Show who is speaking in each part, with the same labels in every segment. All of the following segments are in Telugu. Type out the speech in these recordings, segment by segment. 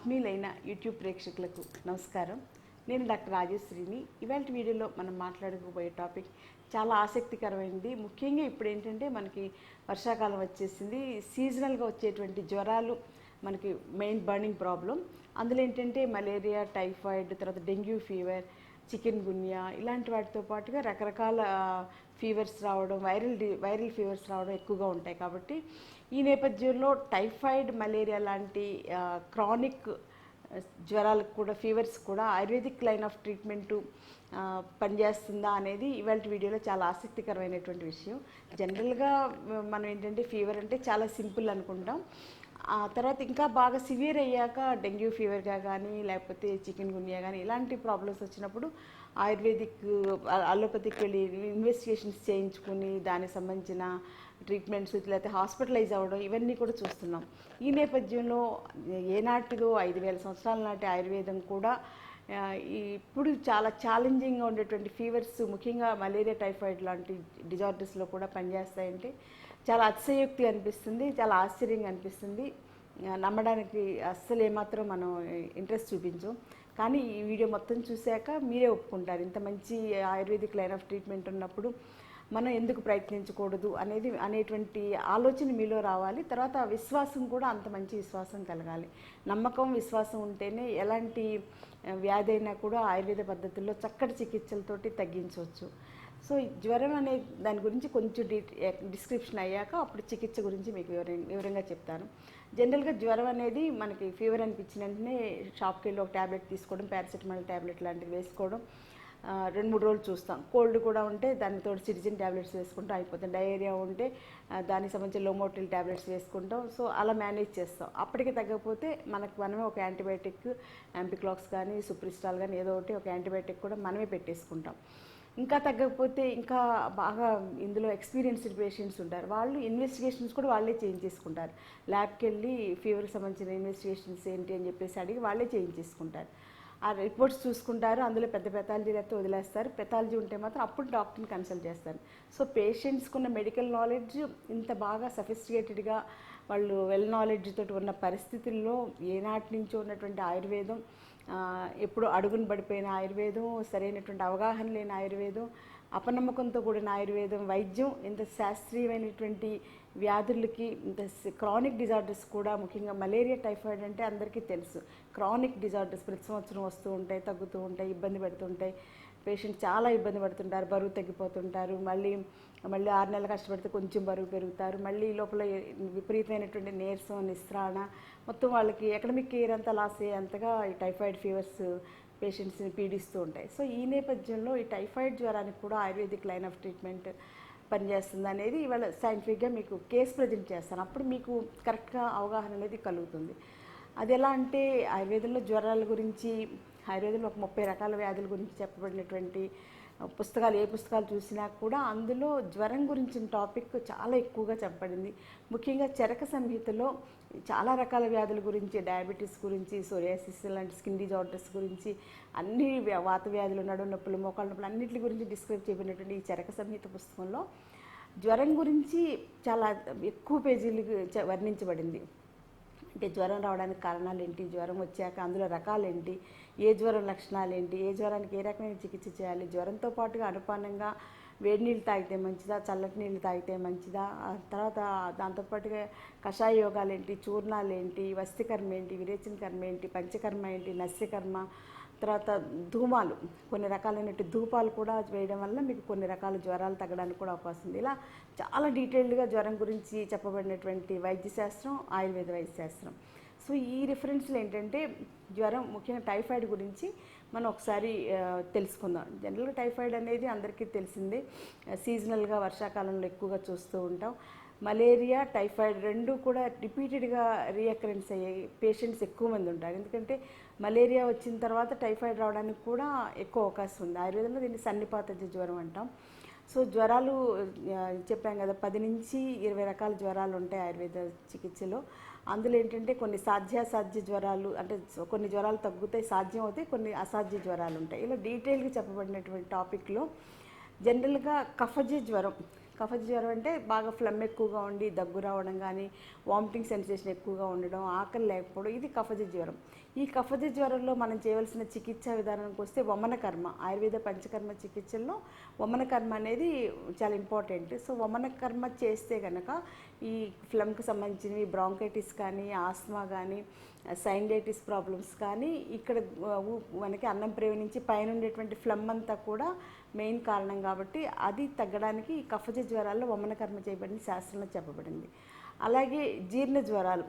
Speaker 1: ఆత్మీయులైన యూట్యూబ్ ప్రేక్షకులకు నమస్కారం. నేను డాక్టర్ రాజేశ్వరిని. ఇవాళ వీడియోలో మనం మాట్లాడుకోబోయే టాపిక్ చాలా ఆసక్తికరమైనది. ముఖ్యంగా ఇప్పుడు ఏంటంటే మనకి వర్షాకాలం వచ్చేసింది. సీజనల్గా వచ్చేటువంటి జ్వరాలు మనకి మెయిన్ బర్నింగ్ ప్రాబ్లం. అందులో ఏంటంటే మలేరియా, టైఫాయిడ్, తర్వాత డెంగ్యూ ఫీవర్, చికెన్ గున్యా ఇలాంటి వాటితో పాటుగా రకరకాల ఫీవర్స్ రావడం, వైరల్ ఫీవర్స్ రావడం ఎక్కువగా ఉంటాయి. కాబట్టి ఈ నేపథ్యంలో టైఫాయిడ్, మలేరియా లాంటి క్రానిక్ జ్వరాలకు కూడా, ఫీవర్స్ కూడా ఆయుర్వేదిక్ లైన్ ఆఫ్ ట్రీట్మెంటు పనిచేస్తుందా అనేది ఇవాళ వీడియోలో చాలా ఆసక్తికరమైనటువంటి విషయం. జనరల్గా మనం ఏంటంటే ఫీవర్ అంటే చాలా సింపుల్ అనుకుంటాం. ఆ తర్వాత ఇంకా బాగా సివియర్ అయ్యాక డెంగ్యూ ఫీవర్గా కానీ లేకపోతే చికెన్ గున్యా కానీ ఇలాంటి ప్రాబ్లమ్స్ వచ్చినప్పుడు ఆయుర్వేదిక్, అలోపతికి వెళ్ళి ఇన్వెస్టిగేషన్స్ చేయించుకుని దానికి సంబంధించిన ట్రీట్మెంట్స్ లేకపోతే హాస్పిటలైజ్ అవ్వడం ఇవన్నీ కూడా చూస్తున్నాం. ఈ నేపథ్యంలో ఏనాటిదో 5000 సంవత్సరాల నాటి ఆయుర్వేదం కూడా ఇప్పుడు చాలా ఛాలెంజింగ్గా ఉండేటువంటి ఫీవర్స్, ముఖ్యంగా మలేరియా, టైఫాయిడ్ లాంటి డిజార్డర్స్లో కూడా పనిచేస్తాయంటే చాలా అతిశయోక్తి అనిపిస్తుంది, చాలా ఆశ్చర్యంగా అనిపిస్తుంది. నమ్మడానికి అస్సలు ఏమాత్రం మనం ఇంట్రెస్ట్ చూపించాం. కానీ ఈ వీడియో మొత్తం చూశాక మీరే ఒప్పుకుంటారు, ఇంత మంచి ఆయుర్వేదిక్ లైన్ ఆఫ్ ట్రీట్మెంట్ ఉన్నప్పుడు మనం ఎందుకు ప్రయత్నించకూడదు అనేటువంటి ఆలోచన మీలో రావాలి. తర్వాత విశ్వాసం కూడా అంత మంచి విశ్వాసం కలగాలి. నమ్మకం, విశ్వాసం ఉంటేనే ఎలాంటి వ్యాధి అయినా కూడా ఆయుర్వేద పద్ధతుల్లో చక్కటి చికిత్సలతోటి తగ్గించవచ్చు. సో జ్వరం అనే దాని గురించి కొంచెం డిస్క్రిప్షన్ అయ్యాక అప్పుడు చికిత్స గురించి మీకు వివరంగా చెప్తాను. జనరల్గా జ్వరం అనేది మనకి ఫీవర్ అనిపించిన వెంటనే షాప్కి వెళ్ళి ఒక ట్యాబ్లెట్ తీసుకోవడం, పారాసిటమాల్ ట్యాబ్లెట్ లాంటివి వేసుకోవడం, 2-3 రోజులు చూస్తాం. కోల్డ్ కూడా ఉంటే దానితో సిటిజన్ ట్యాబ్లెట్స్ వేసుకుంటాం, అయిపోతాం. డయేరియా ఉంటే దానికి సంబంధించిన లోమోటిల్ ట్యాబ్లెట్స్ వేసుకుంటాం. సో అలా మేనేజ్ చేస్తాం. అప్పటికి తగ్గకపోతే మనమే ఒక యాంటీబయాటిక్, యాంపిక్లాక్స్ కానీ సుప్రిస్టాల్ కానీ ఏదో ఒకటి ఒక యాంటీబయాటిక్ కూడా మనమే పెట్టేసుకుంటాం. ఇంకా తగ్గకపోతే ఇంకా బాగా ఇందులో ఎక్స్పీరియన్స్డ్ పేషెంట్స్ ఉంటారు, వాళ్ళు ఇన్వెస్టిగేషన్స్ కూడా వాళ్ళే చేయించేసుకుంటారు. ల్యాబ్కి వెళ్ళి ఫీవర్కి సంబంధించిన ఇన్వెస్టిగేషన్స్ ఏంటి అని చెప్పేసి అడిగి వాళ్ళే చేయించేసుకుంటారు. ఆ రిపోర్ట్స్ చూసుకుంటారు, అందులో పెద్ద పెథాలజీ లేకపోతే వదిలేస్తారు. పెథాలజీ ఉంటే మాత్రం అప్పుడు డాక్టర్ని కన్సల్ట్ చేస్తారు. సో పేషెంట్స్కి ఉన్న మెడికల్ నాలెడ్జ్ ఇంత బాగా సఫిస్టికేటెడ్గా, వాళ్ళు వెల్ నాలెడ్జ్ తోటి ఉన్న పరిస్థితుల్లో ఏనాటి నుంచో ఉన్నటువంటి ఆయుర్వేదం, ఎప్పుడు అడుగును పడిపోయిన ఆయుర్వేదం, సరైనటువంటి అవగాహన లేని ఆయుర్వేదం, అపనమ్మకంతో కూడిన ఆయుర్వేదం, వైద్యం ఇంత శాస్త్రీయమైనటువంటి వ్యాధులకి, ఇంత క్రానిక్ డిజార్డర్స్ కూడా, ముఖ్యంగా మలేరియా, టైఫాయిడ్ అంటే అందరికీ తెలుసు. క్రానిక్ డిజార్డర్స్ ప్రతి సంవత్సరం వస్తూ ఉంటాయి, తగ్గుతూ ఉంటాయి, ఇబ్బంది పెడుతుంటాయి. పేషెంట్ చాలా ఇబ్బంది పడుతుంటారు, బరువు తగ్గిపోతుంటారు, మళ్ళీ 6 నెలలు కష్టపడితే కొంచెం బరువు పెరుగుతారు, మళ్ళీ లోపల విపరీతమైనటువంటి నీరసం, నిస్త్రాణ, మొత్తం వాళ్ళకి ఎకడమిక్ కేర్ అంతా లాస్ అయ్యేంతగా ఈ టైఫాయిడ్ ఫీవర్స్ పేషెంట్స్ని పీడిస్తూ ఉంటాయి. సో ఈ నేపథ్యంలో ఈ టైఫాయిడ్ జ్వరానికి కూడా ఆయుర్వేదిక్ లైన్ ఆఫ్ ట్రీట్మెంట్ పనిచేస్తుంది అనేది ఇవాళ సైంటిఫిక్గా మీకు కేసు ప్రజెంట్ చేస్తాను. అప్పుడు మీకు కరెక్ట్గా అవగాహన అనేది కలుగుతుంది. అది ఎలా అంటే ఆయుర్వేదంలో జ్వరాల గురించి, ఆయుర్వేదంలో ఒక 30 రకాల వ్యాధుల గురించి చెప్పబడినటువంటి పుస్తకాలు, ఏ పుస్తకాలు చూసినా కూడా అందులో జ్వరం గురించిన టాపిక్ చాలా ఎక్కువగా చెప్పబడింది. ముఖ్యంగా చరక సంహితలో చాలా రకాల వ్యాధుల గురించి, డయాబెటీస్ గురించి, సోరియాసిస్ లాంటి స్కిన్ డిజార్డర్స్ గురించి, అన్ని వాత వ్యాధులు, నడుము నొప్పులు, మోకాళ్ళ నొప్పులు అన్నింటి గురించి డిస్క్రైబ్ చేయబడినటువంటి ఈ చరక సంహిత పుస్తకంలో జ్వరం గురించి చాలా ఎక్కువ పేజీలు వర్ణించబడింది. అంటే జ్వరం రావడానికి కారణాలు ఏంటి, జ్వరం వచ్చాక అందులో రకాలేంటి, ఏ జ్వరం లక్షణాలు ఏంటి, ఏ జ్వరానికి ఏ రకమైన చికిత్స చేయాలి, జ్వరంతో పాటుగా అనుపానంగా వేడి నీళ్ళు తాగితే మంచిదా, చల్లటి నీళ్ళు తాగితే మంచిదా, తర్వాత దాంతోపాటుగా కషాయ యోగాలు ఏంటి, చూర్ణాలు ఏంటి, వస్తికర్మ ఏంటి, విరేచన కర్మ ఏంటి, పంచకర్మ ఏంటి, నస్యకర్మ, తర్వాత ధూమాలు, కొన్ని రకాలైనటువంటి ధూపాలు కూడా వేయడం వల్ల మీకు కొన్ని రకాల జ్వరాలు తగ్గడానికి కూడా అవకాశం ఉంది. ఇలా చాలా డీటెయిల్డ్గా జ్వరం గురించి చెప్పబడినటువంటి వైద్యశాస్త్రం ఆయుర్వేద వైద్యశాస్త్రం. సో ఈ రిఫరెన్స్లు ఏంటంటే జ్వరం, ముఖ్యంగా టైఫాయిడ్ గురించి మనం ఒకసారి తెలుసుకుందాం. జనరల్గా టైఫాయిడ్ అనేది అందరికీ తెలిసిందే, సీజనల్గా వర్షాకాలంలో ఎక్కువగా చూస్తూ ఉంటాం. మలేరియా, టైఫాయిడ్ రెండు కూడా రిపీటెడ్గా రీఅకరెన్స్ అయ్యే పేషెంట్స్ ఎక్కువ మంది ఉంటారు. ఎందుకంటే మలేరియా వచ్చిన తర్వాత టైఫాయిడ్ రావడానికి కూడా ఎక్కువ అవకాశం ఉంది. ఆయుర్వేదంలో దీన్ని సన్నిపాత జ్వరం అంటాం. సో జ్వరాలు చెప్పాం కదా, 10 నుంచి 20 రకాల జ్వరాలు ఉంటాయి ఆయుర్వేద చికిత్సలో. అందులో ఏంటంటే కొన్ని సాధ్యాసాధ్య జ్వరాలు, అంటే కొన్ని జ్వరాలు తగ్గుతాయి, సాధ్యం అవుతాయి, కొన్ని అసాధ్య జ్వరాలు ఉంటాయి. ఇలా డీటెయిల్గా చెప్పబడినటువంటి టాపిక్లో జనరల్గా కఫజ జ్వరం, కఫజ జ్వరం అంటే బాగా ఫ్లమ్ ఎక్కువగా ఉండి దగ్గు రావడం కానీ, వామిటింగ్ సెన్సేషన్ ఎక్కువగా ఉండడం, ఆకలి లేకపోవడం, ఇది కఫజ జ్వరం. ఈ కఫజ జ్వరంలో మనం చేయవలసిన చికిత్సా విధానానికి వస్తే వమన కర్మ, ఆయుర్వేద పంచకర్మ చికిత్సల్లో వమన కర్మ అనేది చాలా ఇంపార్టెంట్. సో వమన కర్మ చేస్తే కనుక ఈ ఫ్లమ్కి సంబంధించినవి బ్రాంకైటిస్ కానీ, ఆస్మా కానీ, సైనడైటిస్ ప్రాబ్లమ్స్ కానీ, ఇక్కడ మనకి అన్నం ప్రేవ నుంచి పైన ఉండేటువంటి ఫ్లమ్ అంతా కూడా మెయిన్ కారణం కాబట్టి అది తగ్గడానికి కఫజ జ్వరాల్లో వమన కర్మ చేయబడింది, శాస్త్రంలో చెప్పబడింది. అలాగే జీర్ణ జ్వరాలు,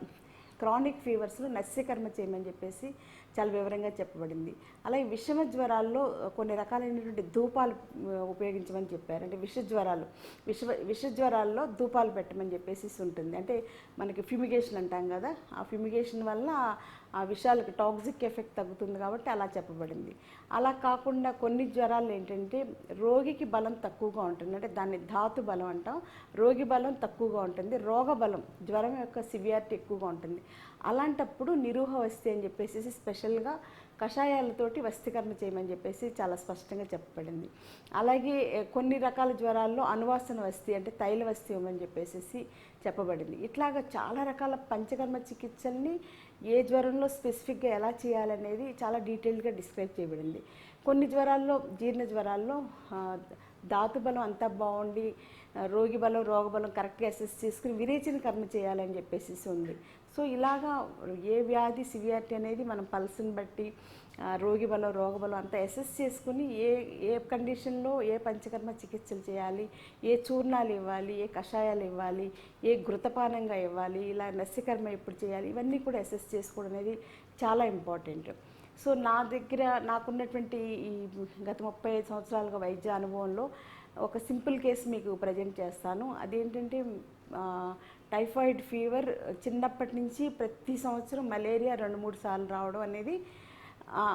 Speaker 1: క్రానిక్ ఫీవర్స్లో నస్యకర్మ చేయమని చెప్పేసి చాలా వివరంగా చెప్పబడింది. అలాగే విషమ జ్వరాల్లో కొన్ని రకాలైనటువంటి ధూపాలు ఉపయోగించమని చెప్పారు. అంటే విష జ్వరాల్లో ధూపాలు పెట్టమని చెప్పేసి ఉంటుంది. అంటే మనకి ఫ్యూమిగేషన్ అంటాం కదా, ఆ ఫ్యూమిగేషన్ వల్ల ఆ విషాలకు టాక్సిక్ ఎఫెక్ట్ తగ్గుతుంది కాబట్టి అలా చెప్పబడింది. అలా కాకుండా కొన్ని జ్వరాలు ఏంటంటే రోగికి బలం తక్కువగా ఉంటుంది, అంటే దాన్ని ధాతు బలం అంటాం. రోగి బలం తక్కువగా ఉంటుంది, రోగ బలం జ్వరం యొక్క సివియారిటీ ఎక్కువగా ఉంటుంది. అలాంటప్పుడు నిరూహ వస్తి అని చెప్పేసి స్పెషల్గా కషాయాలతోటి వస్తికర్మ చేయమని చెప్పేసి చాలా స్పష్టంగా చెప్పబడింది. అలాగే కొన్ని రకాల జ్వరాల్లో అనువాసన వస్తి అంటే తైల వస్తి ఇవ్వమని చెప్పేసి చెప్పబడింది. ఇట్లాగా చాలా రకాల పంచకర్మ చికిత్సల్ని ఏ జ్వరంలో స్పెసిఫిక్గా ఎలా చేయాలనేది చాలా డీటెయిల్గా డిస్క్రైబ్ చేయబడింది. కొన్ని జ్వరాల్లో, జీర్ణ జ్వరాల్లో ధాతుబలం అంతా బాగుండి రోగి బలం, రోగబలం కరెక్ట్గా అసెస్ చేసుకుని విరేచన కర్మ చేయాలని చెప్పేసి ఉంది. సో ఇలాగా ఏ వ్యాధి సివియారిటీ అనేది మనం పల్స్ని బట్టి రోగి బలం, రోగబలం అంతా అసెస్ చేసుకుని ఏ కండిషన్లో ఏ పంచకర్మ చికిత్సలు చేయాలి, ఏ చూర్ణాలు ఇవ్వాలి, ఏ కషాయాలు ఇవ్వాలి, ఏ ఘృతపానంగా ఇవ్వాలి, ఇలా నస్యకర్మ ఎప్పుడు చేయాలి, ఇవన్నీ కూడా అసెస్ చేసుకోవడం అనేది చాలా ఇంపార్టెంట్. సో నా దగ్గర నాకున్నటువంటి ఈ గత 35 సంవత్సరాలుగా వైద్య అనుభవంలో ఒక సింపుల్ కేసు మీకు ప్రజెంట్ చేస్తాను. అదేంటంటే టైఫాయిడ్ ఫీవర్ చిన్నప్పటి నుంచి ప్రతి సంవత్సరం మలేరియా 2-3 సార్లు రావడం అనేది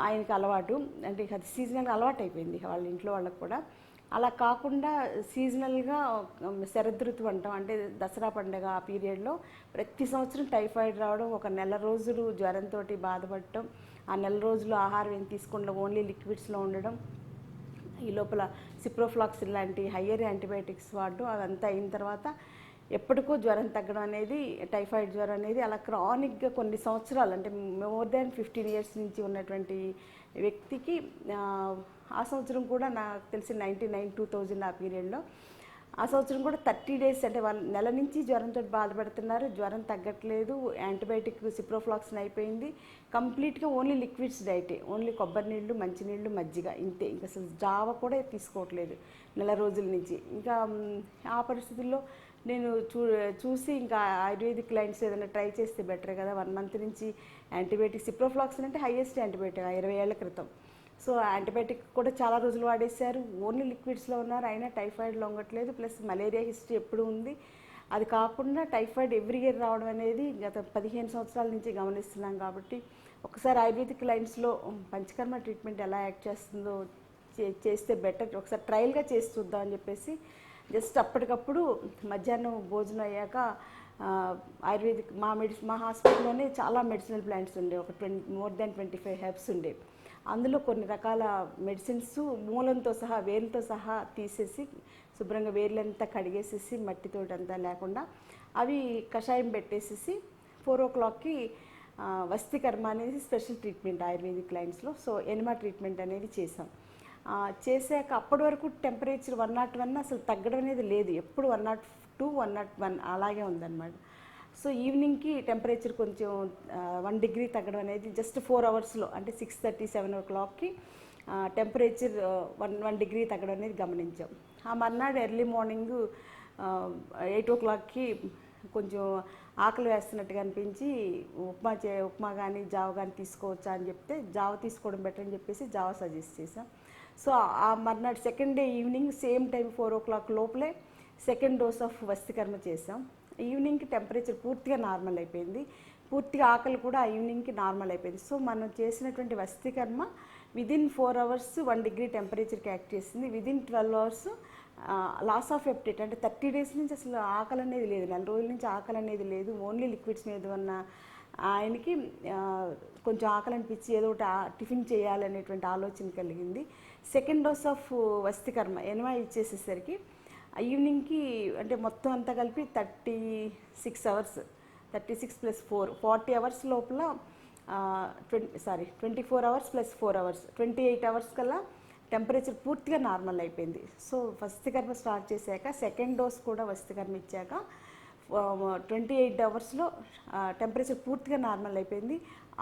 Speaker 1: ఆయనకి అలవాటు. అంటే అది సీజనల్గా అలవాటు అయిపోయింది వాళ్ళ ఇంట్లో వాళ్ళకు కూడా. అలా కాకుండా సీజనల్గా శరదృతువు అంటాం, అంటే దసరా పండుగ ఆ పీరియడ్లో ప్రతి సంవత్సరం టైఫాయిడ్ రావడం, ఒక నెల రోజులు జ్వరంతో బాధపడటం, ఆ నెల రోజులు ఆహారం ఏం తీసుకుండా ఓన్లీ లిక్విడ్స్లో ఉండడం, ఈ లోపల సిప్రోఫ్లాక్సిన్ లాంటి హయ్యర్ యాంటీబయాటిక్స్ వాడడం, అదంతా అయిన తర్వాత ఎప్పటికో జ్వరం తగ్గడం అనేది, టైఫాయిడ్ జ్వరం అనేది అలా క్రానిక్గా కొన్ని సంవత్సరాలు, అంటే మోర్ దాన్ 15 years నుంచి ఉన్నటువంటి వ్యక్తికి ఆ సంవత్సరం కూడా నాకు తెలిసి 1999-2000 ఆ పీరియడ్లో ఆ సంవత్సరం కూడా 30 days, అంటే వాళ్ళు నెల నుంచి జ్వరంతో బాధపడుతున్నారు, జ్వరం తగ్గట్లేదు, యాంటీబయాటిక్ సిప్రోఫ్లాక్సిన్ అయిపోయింది, కంప్లీట్గా ఓన్లీ లిక్విడ్స్ డైటే, ఓన్లీ కొబ్బరి నీళ్ళు, మంచినీళ్ళు, మజ్జిగ, ఇంతే. ఇంకా అసలు జావ కూడా తీసుకోవట్లేదు నెల రోజుల నుంచి. ఇంకా ఆ పరిస్థితుల్లో నేను చూసి ఇంకా ఆయుర్వేదిక్ లైన్స్ ఏదైనా ట్రై చేస్తే బెటర్ కదా. 1 month నుంచి యాంటీబయాటిక్, సిప్రోఫ్లాక్సిన్ అంటే హైయెస్ట్ యాంటీబయాటిక్ 20 ఏళ్ల క్రితం. సో యాంటీబయాటిక్ కూడా చాలా రోజులు వాడేశారు, ఓన్లీ లిక్విడ్స్లో ఉన్నారు, అయినా టైఫాయిడ్ లొంగట్లేదు, ప్లస్ మలేరియా హిస్టరీ ఎప్పుడు ఉంది. అది కాకుండా టైఫాయిడ్ ఎవ్రీ ఇయర్ రావడం అనేది గత 15 సంవత్సరాల నుంచి గమనిస్తున్నాం. కాబట్టి ఒకసారి ఆయుర్వేదిక్ లైన్స్లో పంచకర్మ ట్రీట్మెంట్ ఎలా యాక్ట్ చేస్తుందో చేస్తే బెటర్, ఒకసారి ట్రయల్గా చేసి చూద్దాం అని చెప్పేసి జస్ట్ అప్పటికప్పుడు మధ్యాహ్నం భోజనం అయ్యాక ఆయుర్వేదిక్ మా హాస్పిటల్లోనే చాలా మెడిసినల్ ప్లాంట్స్ ఉండే, ఒక మోర్ దాన్ 25 herbs ఉండే. అందులో కొన్ని రకాల మెడిసిన్స్ మూలంతో సహా, వేర్లతో సహా తీసేసి శుభ్రంగా వేర్లంతా కడిగేసేసి మట్టితోటి అంతా లేకుండా అవి కషాయం పెట్టేసేసి 4 o'clockకి వస్తికర్మ అనేది స్పెషల్ ట్రీట్మెంట్ ఆయుర్వేదిక్ లైన్స్లో. సో ఎనిమా ట్రీట్మెంట్ అనేది చేసాం. చేశాక అప్పటి వరకు టెంపరేచర్ 101 అసలు తగ్గడం అనేది లేదు, ఎప్పుడు 102, 101 అలాగే ఉందన్నమాట. సో ఈవినింగ్కి టెంపరేచర్ కొంచెం 1 degree తగ్గడం అనేది జస్ట్ 4 hours-లో, అంటే 6:30, 7 o'clockకి టెంపరేచర్ 1 degree తగ్గడం అనేది గమనించాం. ఆ మర్నాడు ఎర్లీ మార్నింగ్ 8 o'clockకి కొంచెం ఆకలి వేస్తున్నట్టుగా అనిపించి ఉప్మా కానీ జావ కానీ తీసుకోవచ్చా అని చెప్తే జావ తీసుకోవడం బెటర్ అని చెప్పేసి జావ సజెస్ట్ చేసాం. సో ఆ మర్నాడు second day evening same time 4 o'clock లోపలే సెకండ్ డోస్ ఆఫ్ వస్తికర్మ చేసాం. ఈవినింగ్కి టెంపరేచర్ పూర్తిగా నార్మల్ అయిపోయింది, పూర్తిగా ఆకలి కూడా ఆ ఈవినింగ్కి నార్మల్ అయిపోయింది. సో మనం చేసినటువంటి వస్తికర్మ విదిన్ 4 hours 1 degree టెంపరేచర్కి యాక్ట్ చేసింది. Within 12 hours loss of appetite, అంటే 30 days నుంచి అసలు ఆకలి అనేది లేదు, 4 రోజుల నుంచి ఆకలి అనేది లేదు, ఓన్లీ లిక్విడ్స్ మీద ఉన్న ఆయనకి కొంచెం ఆకలి అనిపించి ఏదో ఒకటి టిఫిన్ చేయాలనేటువంటి ఆలోచన కలిగింది. సెకండ్ డోస్ ఆఫ్ వస్తికర్మ ఎనిమా ఇచ్చేసేసరికి ఈవినింగ్కి అంటే మొత్తం అంతా కలిపి 36 అవర్స్, 36 + 4 40 అవర్స్ లోపల 24 అవర్స్ + 4 అవర్స్ 28 అవర్స్ కల్లా టెంపరేచర్ పూర్తిగా నార్మల్ అయిపోయింది. సో వసతికర్మ స్టార్ట్ చేశాక సెకండ్ డోస్ కూడా వసతికర్మ ఇచ్చాక 28 అవర్స్లో టెంపరేచర్ పూర్తిగా నార్మల్ అయిపోయింది.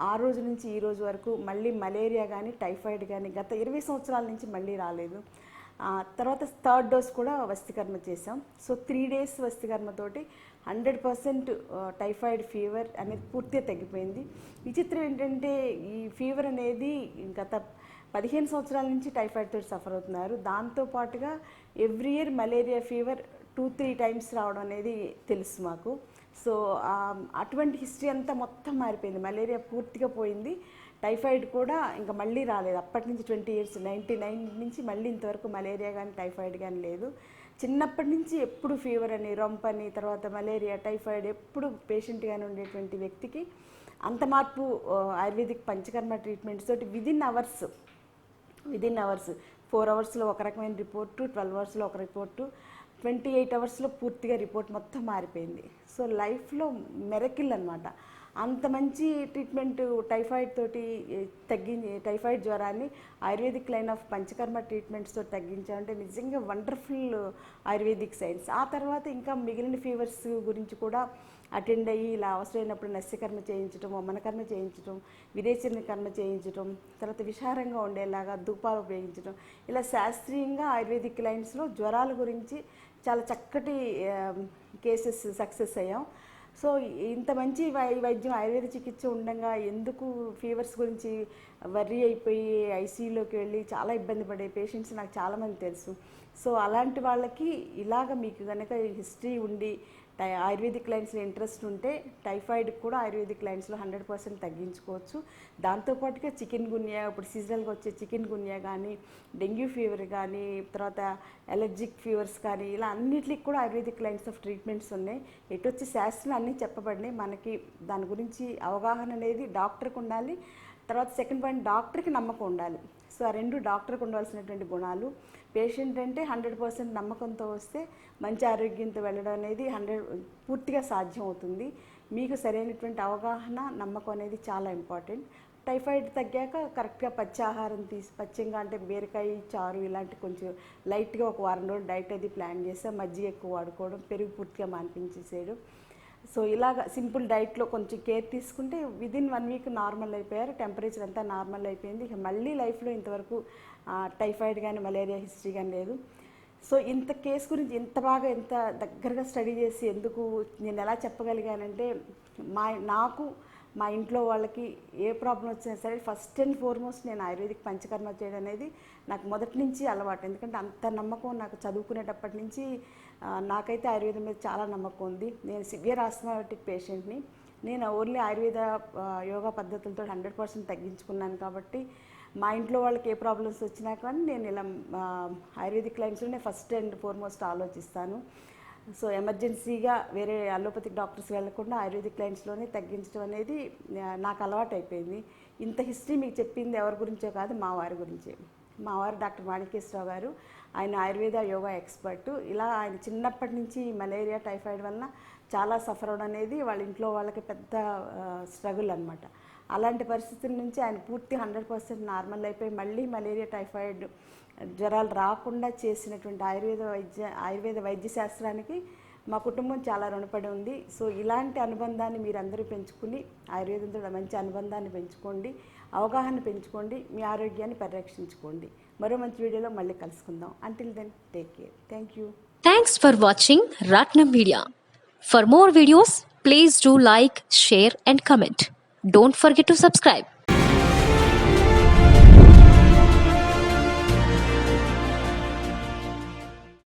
Speaker 1: ఆ రోజు నుంచి ఈ రోజు వరకు మళ్ళీ మలేరియా కానీ టైఫాయిడ్ కానీ గత 20 సంవత్సరాల నుంచి మళ్ళీ రాలేదు. తర్వాత థర్డ్ డోస్ కూడా వసతికర్మ చేసాం. సో 3 డేస్ వసతికర్మతోటి 100% టైఫాయిడ్ ఫీవర్ అనేది పూర్తిగా తగ్గిపోయింది. విచిత్రం ఏంటంటే ఈ ఫీవర్ అనేది గత 15 సంవత్సరాల నుంచి టైఫాయిడ్తో సఫర్ అవుతున్నారు. దాంతోపాటుగా every year malaria fever 2-3 times రావడం అనేది తెలుసు మాకు. సో అటువంటి హిస్టరీ అంతా మొత్తం మారిపోయింది. మలేరియా పూర్తిగా పోయింది, టైఫాయిడ్ కూడా ఇంకా మళ్ళీ రాలేదు. అప్పటి నుంచి 20 ఇయర్స్ 99 నుంచి మళ్ళీ ఇంతవరకు మలేరియా కానీ టైఫాయిడ్ కానీ లేదు. చిన్నప్పటి నుంచి ఎప్పుడు ఫీవర్ అని, రొంపని, తర్వాత మలేరియా, టైఫాయిడ్ ఎప్పుడు పేషెంట్గానే ఉండేటువంటి వ్యక్తికి అంత మార్పు ఆయుర్వేదిక్ పంచకర్మ ట్రీట్మెంట్స్ తోటి విదిన్ అవర్స్ 4 అవర్స్లో ఒక రకమైన రిపోర్టు, 12 అవర్స్లో ఒక రిపోర్టు, 28 అవర్స్లో పూర్తిగా రిపోర్ట్ మొత్తం మారిపోయింది. సో లైఫ్లో మెరకిల్ అనమాట. అంత మంచి ట్రీట్మెంట్ టైఫాయిడ్ తోటి టైఫాయిడ్ జ్వరాన్ని ఆయుర్వేదిక్ లైన్ ఆఫ్ పంచకర్మ ట్రీట్మెంట్స్తో తగ్గించామంటే నిజంగా వండర్ఫుల్ ఆయుర్వేదిక్ సైన్స్. ఆ తర్వాత ఇంకా మిగిలిన ఫీవర్స్ గురించి కూడా అటెండ్ అయ్యి ఇలా అవసరమైనప్పుడు నస్యకర్మ చేయించడం, వమనకర్మ చేయించడం, విరేచన కర్మ చేయించడం, తర్వాత విషారంగా ఉండేలాగా ధూపాలు ఉపయోగించడం, ఇలా శాస్త్రీయంగా ఆయుర్వేదిక్ లైన్స్లో జ్వరాల గురించి చాలా చక్కటి కేసెస్ సక్సెస్ అయ్యాం. సో ఇంత మంచి వైద్యం ఆయుర్వేద చికిత్స ఉండగా ఎందుకు ఫీవర్స్ గురించి వర్రీ అయిపోయి ఐసీయూలోకి వెళ్ళి చాలా ఇబ్బంది పడే పేషెంట్స్ నాకు చాలామంది తెలుసు. సో అలాంటి వాళ్ళకి ఇలాగ మీకు కనుక హిస్టరీ ఉండి ఆయుర్వేదిక్ లైన్స్లో ఇంట్రెస్ట్ ఉంటే టైఫాయిడ్ కూడా ఆయుర్వేదిక్ లైన్స్లో 100% తగ్గించుకోవచ్చు. దాంతోపాటుగా చికెన్ గున్యా, ఇప్పుడు సీజనల్గా వచ్చే చికెన్ గున్యా కానీ, డెంగ్యూ ఫీవర్ కానీ, తర్వాత ఎలర్జిక్ ఫీవర్స్ కానీ, ఇలా అన్నిటికి కూడా ఆయుర్వేదిక్ లైన్స్ ఆఫ్ ట్రీట్మెంట్స్ ఉన్నాయి. ఎటొచ్చి శాస్త్రం అన్నీ చెప్పబడినాయి. మనకి దాని గురించి అవగాహన అనేది డాక్టర్కి ఉండాలి. తర్వాత సెకండ్ పాయింట్, డాక్టర్కి నమ్మకం ఉండాలి. సో ఆ రెండు డాక్టర్కి ఉండవలసినటువంటి గుణాలు. పేషెంట్ అంటే 100% నమ్మకంతో వస్తే మంచి ఆరోగ్యంతో వెళ్ళడం అనేది పూర్తిగా సాధ్యం అవుతుంది. మీకు సరైనటువంటి అవగాహన, నమ్మకం అనేది చాలా ఇంపార్టెంట్. టైఫాయిడ్ తగ్గాక కరెక్ట్గా పచ్యంగా అంటే బీరకాయ చారు ఇలాంటి కొంచెం లైట్గా ఒక వారం రోజులు డైట్ అది ప్లాన్ చేస్తే మజ్జిగ ఎక్కువ వాడుకోవడం, పెరుగు పూర్తిగా మాన్పించేసేయడం. సో ఇలాగ సింపుల్ డైట్లో కొంచెం కేర్ తీసుకుంటే విదిన్ 1 వీక్ నార్మల్ అయిపోయారు. టెంపరేచర్ అంతా నార్మల్ అయిపోయింది. ఇక మళ్ళీ లైఫ్లో ఇంతవరకు టైఫాయిడ్ కానీ మలేరియా హిస్టరీ కానీ లేదు. సో ఇంత కేసు గురించి ఎంత దగ్గరగా స్టడీ చేసి ఎందుకు నేను ఎలా చెప్పగలిగానంటే నాకు మా ఇంట్లో వాళ్ళకి ఏ ప్రాబ్లం వచ్చినా సరే ఫస్ట్ అండ్ ఫార్మోస్ట్ నేను ఆయుర్వేదిక్ పంచకర్మ చేయడం అనేది నాకు మొదటి నుంచి అలవాటు. ఎందుకంటే అంత నమ్మకం నాకు చదువుకునేటప్పటి నుంచి నాకైతే ఆయుర్వేదం మీద చాలా నమ్మకం ఉంది. నేను సివియర్ ఆస్మాటిక్ పేషెంట్ని. నేను ఓన్లీ ఆయుర్వేద యోగా పద్ధతులతో 100% తగ్గించుకున్నాను. కాబట్టి మా ఇంట్లో వాళ్ళకి ఏ ప్రాబ్లమ్స్ వచ్చినా కానీ నేను ఇలా ఆయుర్వేదిక్ లైన్స్లోనే ఫస్ట్ అండ్ ఫార్మోస్ట్ ఆలోచిస్తాను. సో ఎమర్జెన్సీగా వేరే అలోపతిక్ డాక్టర్స్ వెళ్లకుండా ఆయుర్వేదిక్ లైన్స్లోనే తగ్గించడం అనేది నాకు అలవాటు అయిపోయింది. ఇంత హిస్టరీ మీకు చెప్పింది ఎవరి గురించో కాదు, మా వారి గురించే. మా వారు డాక్టర్ మాణికేశ్వరరావు గారు. ఆయన ఆయుర్వేద యోగా ఎక్స్పర్ట్. ఇలా ఆయన చిన్నప్పటి నుంచి మలేరియా టైఫాయిడ్ వలన చాలా సఫర్ అవడం అనేది వాళ్ళ ఇంట్లో వాళ్ళకి పెద్ద స్ట్రగుల్ అనమాట. అలాంటి పరిస్థితుల నుంచి ఆయన పూర్తి 100% నార్మల్ అయిపోయి మళ్ళీ మలేరియా టైఫాయిడ్ జ్వరాలు రాకుండా చేసినటువంటి ఆయుర్వేద వైద్య శాస్త్రానికి మా కుటుంబం చాలా రుణపడి ఉంది. సో ఇలాంటి అనుబంధాన్ని మీరందరూ పెంచుకుని ఆయుర్వేదంతో మంచి అనుబంధాన్ని పెంచుకోండి, అవగాహన పెంచుకోండి, మీ ఆరోగ్యాన్ని పరిరక్షించుకోండి. మరో మంచి వీడియోలో మళ్ళీ కలుసుకుందాం. Until then take care. Thank you.
Speaker 2: Thanks for watching Ratnam Media. For more videos, please do like, share and comment. Don't forget to subscribe.